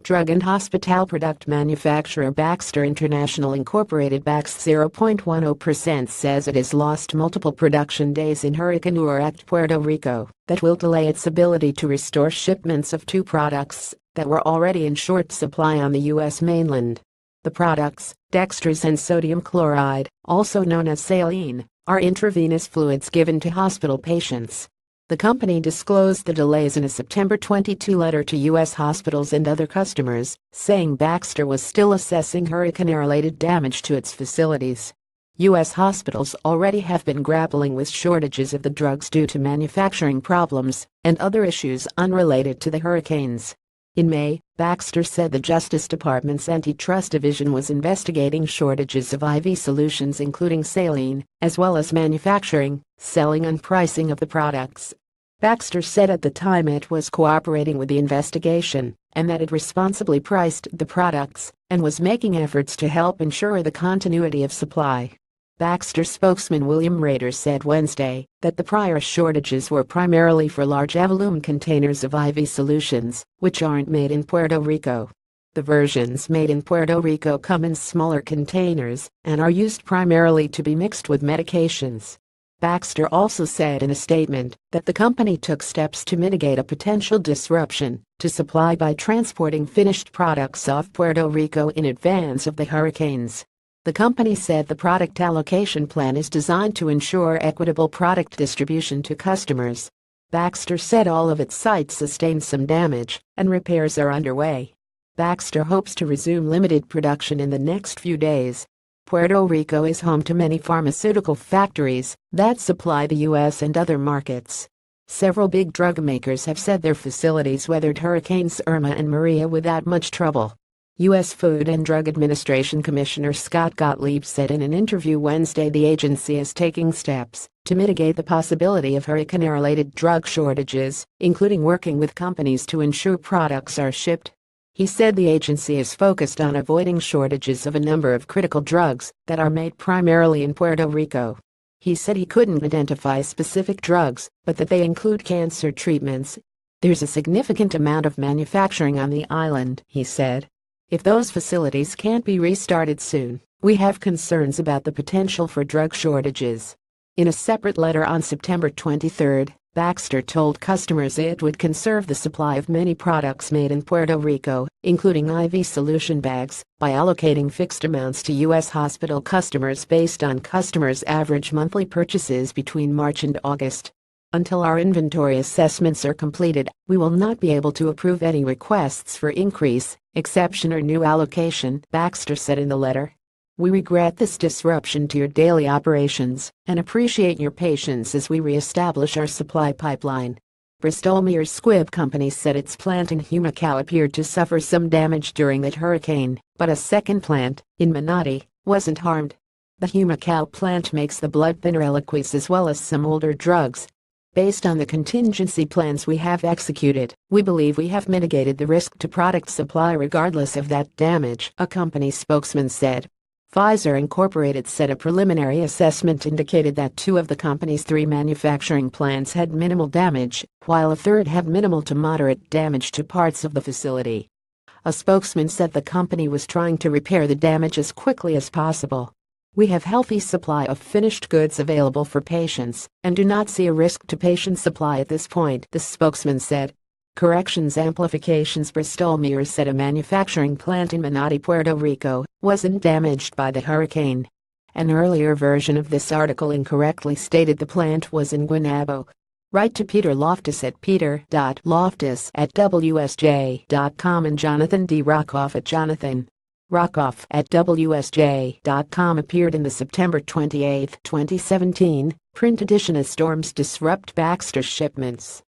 Drug and hospitalproduct manufacturer Baxter International Inc. Bax 0.10% says it has lost multiple production days in hurricane-wracked Puerto Rico that will delay its ability to restore shipments of two products that were already in short supply on the U.S. mainland. The products, dextrose and sodium chloride, also known as saline, are intravenous fluids given to hospital patients. The company disclosed the delays in a September 22 letter to U.S. hospitals and other customers, saying Baxter was still assessing hurricane-related damage to its facilities. U.S. hospitals already have been grappling with shortages of the drugs due to manufacturing problems and other issues unrelated to the hurricanes. In May, Baxter said the Justice Department's Antitrust Division was investigating shortages of IV solutions including saline, as well as manufacturing, selling and pricing of the products. Baxter said at the time it was cooperating with the investigation and that it responsibly priced the products and was making efforts to help ensure the continuity of supply. Baxter spokesman William Rader said Wednesday that the prior shortages were primarily for large volume containers of IV solutions, which aren't made in Puerto Rico. The versions made in Puerto Rico come in smaller containers and are used primarily to be mixed with medications. Baxter also said in a statement that the company took steps to mitigate a potential disruption to supply by transporting finished products off Puerto Rico in advance of the hurricanes. The company said the product allocation plan is designed to ensure equitable product distribution to customers. Baxter said all of its sites sustained some damage and repairs are underway. Baxter hopes to resume limited production in the next few days. Puerto Rico is home to many pharmaceutical factories that supply the U.S. and other markets. Several big drug makers have said their facilities weathered Hurricanes Irma and Maria without much trouble. U.S. Food and Drug Administration Commissioner Scott Gottlieb said in an interview Wednesday the agency is taking steps to mitigate the possibility of hurricane-related drug shortages, including working with companies to ensure products are shipped. He said the agency is focused on avoiding shortages of a number of critical drugs that are made primarily in Puerto Rico. He said he couldn't identify specific drugs, but that they include cancer treatments. There's a significant amount of manufacturing on the island, he said. If those facilities can't be restarted soon, we have concerns about the potential for drug shortages. In a separate letter on September 23, Baxter told customers it would conserve the supply of many products made in Puerto Rico, including IV solution bags, by allocating fixed amounts to U.S. hospital customers based on customers' average monthly purchases between March and August. Until our inventory assessments are completed, we will not be able to approve any requests for increase, exception or new allocation, Baxter said in the letter. We regret this disruption to your daily operations and appreciate your patience as we reestablish our supply pipeline. Bristol-Myers Squibb Company said its plant in Humacao appeared to suffer some damage during that hurricane, but a second plant, in Manatee, wasn't harmed. The Humacao plant makes the blood thinner Eliquis as well as some older drugs. Based on the contingency plans we have executed, we believe we have mitigated the risk to product supply regardless of that damage, a company spokesman said. Pfizer Incorporated said a preliminary assessment indicated that two of the company's three manufacturing plants had minimal damage, while a third had minimal to moderate damage to parts of the facility. A spokesman said the company was trying to repair the damage as quickly as possible. We have healthy supply of finished goods available for patients and do not see a risk to patient supply at this point, the spokesman said. Corrections Amplifications Bristol-Myers said a manufacturing plant in Manatee, Puerto Rico, wasn't damaged by the hurricane. An earlier version of this article incorrectly stated the plant was in Guaynabo. Write to Peter Loftus at peter.loftus@wsj.com and Jonathan D. Rockoff at jonathan.rockoff@wsj.com appeared in the September 28, 2017, print edition as storms disrupt Baxter shipments.